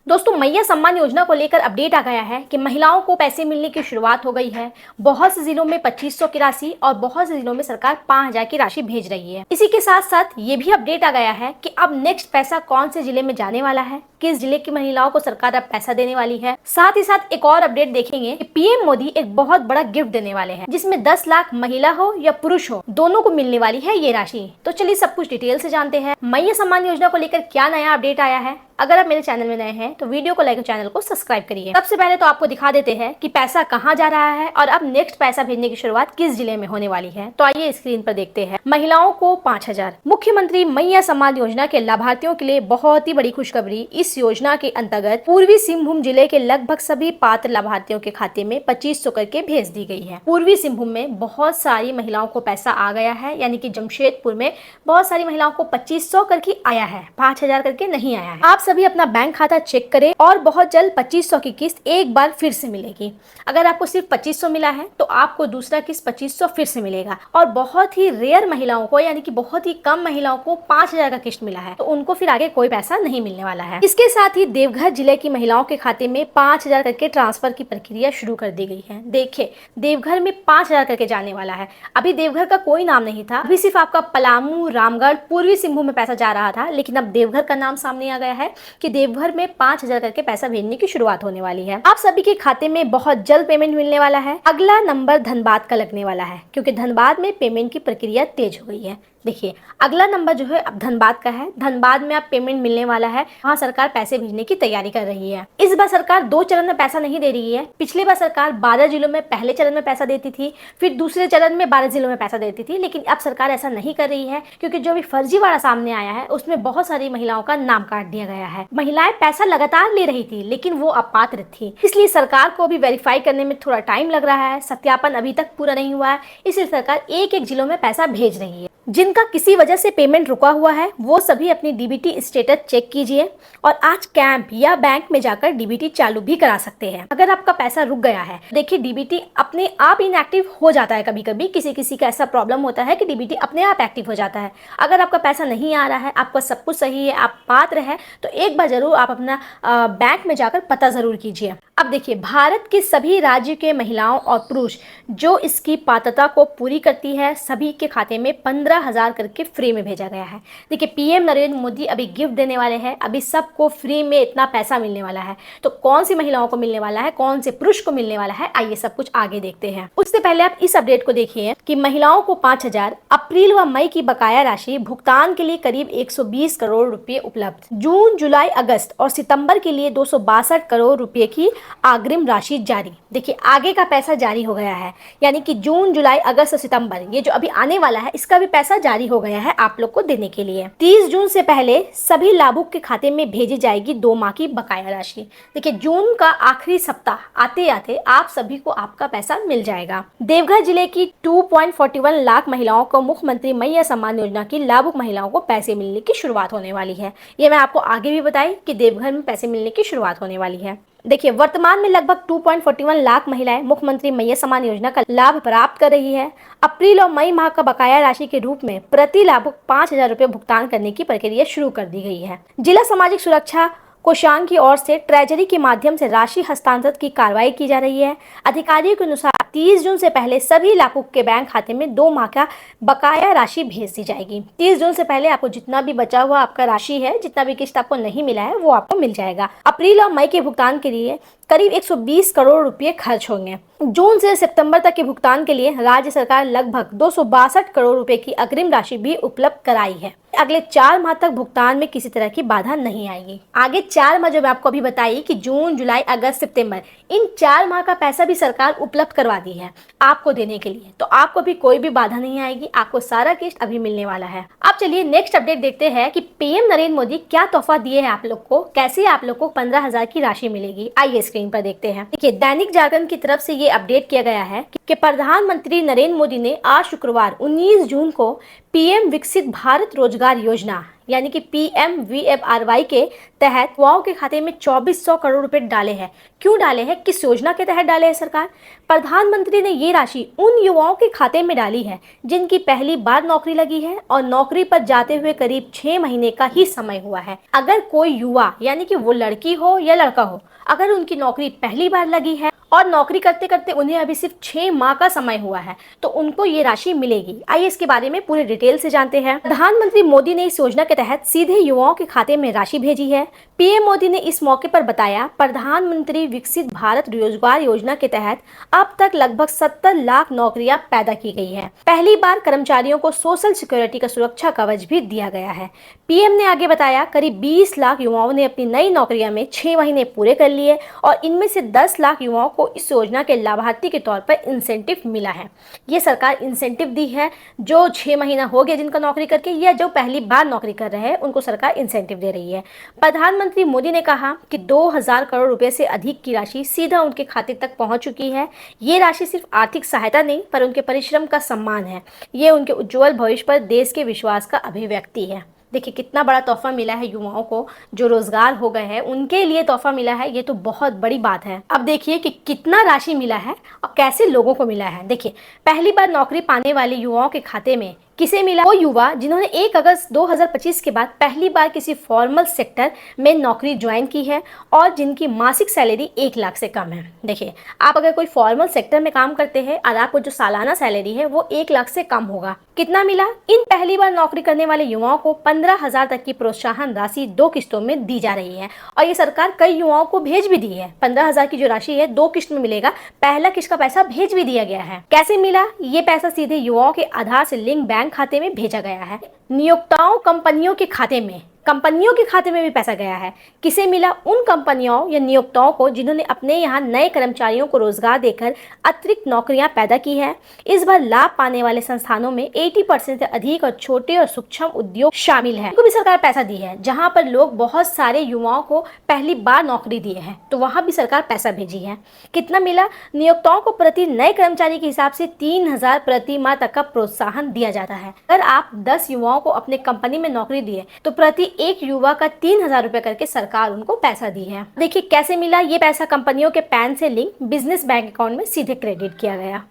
दोस्तों, मैया सम्मान योजना को लेकर अपडेट आ गया है कि महिलाओं को पैसे मिलने की शुरुआत हो गई है। बहुत से जिलों में 2500 की राशि और बहुत से जिलों में सरकार 5000 की राशि भेज रही है। इसी के साथ साथ ये भी अपडेट आ गया है कि अब नेक्स्ट पैसा कौन से जिले में जाने वाला है, किस जिले की महिलाओं को सरकार अब पैसा देने वाली है। साथ ही साथ एक और अपडेट देखेंगे कि पीएम मोदी एक बहुत बड़ा गिफ्ट देने वाले हैं, जिसमें 10 लाख महिला हो या पुरुष हो, दोनों को मिलने वाली है ये राशि। तो चलिए सब कुछ डिटेल से जानते हैं मैया सम्मान योजना को लेकर क्या नया अपडेट आया है। अगर आप मेरे चैनल में नए हैं तो वीडियो को लाइक और चैनल को सब्सक्राइब करिए। सबसे पहले तो आपको दिखा देते हैं कि पैसा कहां जा रहा है और अब नेक्स्ट पैसा भेजने की शुरुआत किस जिले में होने वाली है। तो आइए स्क्रीन पर देखते हैं। महिलाओं को 5000। मुख्यमंत्री मैया सम्मान योजना के लाभार्थियों के लिए बहुत ही बड़ी खुशखबरी। इस योजना के अंतर्गत पूर्वी सिंहभूम जिले के लगभग सभी पात्र लाभार्थियों के खाते में 2500 करके भेज दी गई है। पूर्वी सिंहभूम में बहुत सारी महिलाओं को पैसा आ गया है, यानी कि जमशेदपुर में बहुत सारी महिलाओं को 2500 करके आया है, 5000 करके नहीं आया है। आप सभी अपना बैंक खाता चेक करें और बहुत जल्द 2500 की किस्त एक बार फिर से मिलेगी। अगर आपको सिर्फ 2500 मिला है तो आपको दूसरा किस्त 2500 फिर से मिलेगा। और बहुत ही रेयर महिलाओं को, यानी कि बहुत ही कम महिलाओं को 5000 का किस्त मिला है, तो उनको फिर आगे कोई पैसा नहीं मिलने वाला है। इसके साथ ही देवघर जिले की महिलाओं के खाते में 5000 करके ट्रांसफर की प्रक्रिया शुरू कर दी गई है। देखिए, देवघर में 5000 करके जाने वाला है। अभी देवघर का कोई नाम नहीं था, अभी सिर्फ आपका पलामू, रामगढ़, पूर्वी सिंहभूम में पैसा जा रहा था, लेकिन अब देवघर का नाम सामने आ गया है कि देवघर में 5000 करके पैसा भेजने की शुरुआत होने वाली है। आप सभी के खाते में बहुत जल्द पेमेंट मिलने वाला है। अगला नंबर धनबाद का लगने वाला है, क्योंकि धनबाद में पेमेंट की प्रक्रिया तेज हो गई है। देखिए, अगला नंबर जो है अब धनबाद का है। धनबाद में अब पेमेंट मिलने वाला है। वहाँ सरकार पैसे भेजने की तैयारी कर रही है। इस बार सरकार 2 चरण में पैसा नहीं दे रही है। पिछली बार सरकार 12 जिलों में पहले चरण में पैसा देती थी, फिर दूसरे चरण में 12 जिलों में पैसा देती थी, लेकिन अब सरकार ऐसा नहीं कर रही है, क्योंकि जो भी फर्जीवाड़ा सामने आया है उसमें बहुत सारी महिलाओं का नाम काट दिया गया है। महिलाएं पैसा लगातार ले रही थी, लेकिन वो अपात्र थी, इसलिए सरकार को अभी वेरीफाई करने में थोड़ा टाइम लग रहा है। सत्यापन अभी तक पूरा नहीं हुआ है, इसलिए सरकार एक एक जिलों में पैसा भेज रही है। जिनका किसी वजह से पेमेंट रुका हुआ है वो सभी अपनी डीबीटी स्टेटस चेक कीजिए और आज कैंप या बैंक में जाकर डीबीटी चालू भी करा सकते हैं। अगर आपका पैसा रुक गया है, देखिए डीबीटी अपने आप इनएक्टिव हो जाता है। कभी कभी किसी का ऐसा प्रॉब्लम होता है कि डीबीटी अपने आप एक्टिव हो जाता है। अगर आपका पैसा नहीं आ रहा है, आपका सब कुछ सही है, आप पात्र है, तो एक बार जरूर आप अपना बैंक में जाकर पता जरूर कीजिए। अब देखिए, भारत के सभी राज्य के महिलाओं और पुरुष जो इसकी पात्रता को पूरी करती है, सभी के खाते में 15,000 करके फ्री में भेजा गया है। देखिए, पीएम नरेंद्र मोदी अभी गिफ्ट देने वाले हैं। अभी सबको फ्री में इतना पैसा मिलने वाला है। तो कौन सी महिलाओं को मिलने वाला है, कौन से पुरुष को मिलने वाला है, आइए सब कुछ आगे देखते हैं। उससे पहले आप इस अपडेट को देखिए कि महिलाओं को 5000। अप्रैल व मई की बकाया राशि भुगतान के लिए करीब 120 करोड़ रुपए उपलब्ध। जून, जुलाई, अगस्त और सितंबर के लिए 262 करोड़ रुपए की अग्रिम राशि जारी। देखिए, आगे का पैसा जारी हो गया है, यानी कि जून, जुलाई, अगस्त और सितंबर, ये जो अभी आने वाला है, इसका भी पैसा जारी हो गया है आप लोग को देने के लिए। 30 जून से पहले सभी लाभुक के खाते में भेजी जाएगी 2 माह की बकाया राशि। देखिए, जून का आखिरी सप्ताह आते आते आप सभी को आपका पैसा मिल जाएगा। देवघर जिले की 2.41 लाख महिलाओं को मुख्यमंत्री मैया सम्मान योजना की लाभुक महिलाओं को पैसे मिलने की शुरुआत होने वाली है। ये मैं आपको आगे भी बताई कि देवघर में पैसे मिलने की शुरुआत होने वाली है। देखिए, वर्तमान में लगभग 2.41 लाख महिलाएं मुख्यमंत्री मैया सम्मान योजना का लाभ प्राप्त कर रही है। अप्रैल और मई माह का बकाया राशि के रूप में प्रति लाभुक 5000 रुपए भुगतान करने की प्रक्रिया शुरू कर दी गई है। जिला सामाजिक सुरक्षा कोषांग की ओर से ट्रेजरी के माध्यम से राशि हस्तांतरित की कार्रवाई की जा रही है। अधिकारियों के अनुसार 30 जून से पहले सभी लाभुक के बैंक खाते में 2 माह का बकाया राशि भेज दी जाएगी। 30 जून से पहले आपको जितना भी बचा हुआ आपका राशि है, जितना भी किस्त आपको नहीं मिला है, वो आपको मिल जाएगा। अप्रैल और मई के भुगतान के लिए करीब 120 करोड़ रुपए खर्च होंगे। जून से सितंबर तक के भुगतान के लिए राज्य सरकार लगभग 262 करोड़ रुपए की अग्रिम राशि भी उपलब्ध कराई है। अगले 4 माह तक भुगतान में किसी तरह की बाधा नहीं आएगी। आगे 4 माह जो मैं आपको अभी बताई कि जून, जुलाई, अगस्त, सितंबर, इन 4 माह का पैसा भी सरकार उपलब्ध करवा दी है आपको देने के लिए। तो आपको भी कोई भी बाधा नहीं आएगी, आपको सारा किस्त अभी मिलने वाला है। अब चलिए नेक्स्ट अपडेट देखते हैं कि पीएम नरेंद्र मोदी क्या तोहफा दिए हैं आप लोग को, कैसे आप लोग को 15,000 की राशि मिलेगी। आइए स्क्रीन पर देखते हैं। देखिए, दैनिक जागरण की तरफ से ये ये अपडेट किया गया है कि प्रधानमंत्री नरेंद्र मोदी ने आज शुक्रवार 19 जून को पीएम विकसित भारत रोजगार योजना यानी कि PMVFRY के तहत युवाओं के खाते में 2400 करोड़ रुपए डाले हैं। क्यों डाले हैं, किस योजना के तहत डाले हैं सरकार? प्रधानमंत्री ने ये राशि उन युवाओं के खाते में डाली है जिनकी पहली बार नौकरी लगी है और नौकरी पर जाते हुए करीब 6 महीने का ही समय हुआ है। अगर कोई युवा यानी कि वो लड़की हो या लड़का हो, अगर उनकी नौकरी पहली बार लगी है और नौकरी करते करते उन्हें अभी सिर्फ 6 माह का समय हुआ है तो उनको ये राशि मिलेगी। आइए इसके बारे में पूरे डिटेल से जानते हैं। प्रधानमंत्री मोदी ने इस योजना के तहत सीधे युवाओं के खाते में राशि भेजी है। पीएम मोदी ने इस मौके पर बताया, प्रधानमंत्री विकसित भारत रोजगार योजना के तहत अब तक लगभग 70 लाख नौकरियां पैदा की गई है। पहली बार कर्मचारियों को सोशल सिक्योरिटी का सुरक्षा कवच भी दिया गया है। पीएम ने आगे बताया, करीब 20 लाख युवाओं ने अपनी नई नौकरियां में 6 महीने पूरे कर लिए और इनमें से 10 लाख युवाओं को इस योजना के लाभार्थी के तौर पर इंसेंटिव मिला है। ये सरकार इंसेंटिव दी है, जो 6 महीना हो गया जिनका नौकरी करके या जो पहली बार नौकरी कर रहे हैं उनको सरकार इंसेंटिव दे रही है। प्रधानमंत्री मोदी ने कहा कि 2000 करोड़ रुपए से अधिक की राशि सीधा उनके खाते तक पहुंच चुकी है। ये राशि सिर्फ आर्थिक सहायता नहीं पर उनके परिश्रम का सम्मान है। ये उनके उज्जवल भविष्य पर देश के विश्वास का अभिव्यक्ति है। देखिए कितना बड़ा तोहफा मिला है युवाओं को, जो रोजगार हो गए हैं उनके लिए तोहफा मिला है। ये तो बहुत बड़ी बात है। अब देखिए कि कितना राशि मिला है और कैसे लोगों को मिला है। देखिए, पहली बार नौकरी पाने वाले युवाओं के खाते में किसे मिला? वो युवा जिन्होंने 1 अगस्त 2025 के बाद पहली बार किसी फॉर्मल सेक्टर में नौकरी ज्वाइन की है और जिनकी मासिक सैलरी 1 लाख से कम है। देखिए, आप अगर कोई फॉर्मल सेक्टर में काम करते हैं और आपको जो सालाना सैलरी है वो 1 लाख से कम होगा। कितना मिला? इन पहली बार नौकरी करने वाले युवाओं को 15,000 तक की प्रोत्साहन राशि 2 किस्तों में दी जा रही है और ये सरकार कई युवाओं को भेज भी दी है। 15,000 की जो राशि है 2 किस्त में मिलेगा। पहला किस्त का पैसा भेज भी दिया गया है। कैसे मिला? ये पैसा सीधे युवाओं के आधार से लिंक बैंक खाते में भेजा गया है। नियोक्ताओं कंपनियों के खाते में भी पैसा गया है। किसे मिला? उन कंपनियों या नियोक्ताओं को जिन्होंने अपने यहाँ नए कर्मचारियों को रोजगार देकर अतिरिक्त नौकरियां पैदा की है। इस बार लाभ पाने वाले संस्थानों में 80% से अधिक और छोटे और सूक्ष्म उद्योग शामिल है। इनको भी सरकार पैसा दी है। जहाँ पर लोग बहुत सारे युवाओं को पहली बार नौकरी दिए हैं तो वहाँ भी सरकार पैसा भेजी है। कितना मिला? नियोक्ताओं को प्रति नए कर्मचारी के हिसाब से 3,000 प्रति माह तक का प्रोत्साहन दिया जाता है। अगर आप 10 युवाओं को अपने कंपनी में नौकरी दिए तो प्रति एक युवा का 3,000 रुपए करके सरकार उनको पैसा दी है। देखिए कैसे मिला? ये पैसा कंपनियों के पैन से लिंक बिजनेस बैंक अकाउंट में सीधे क्रेडिट किया गया।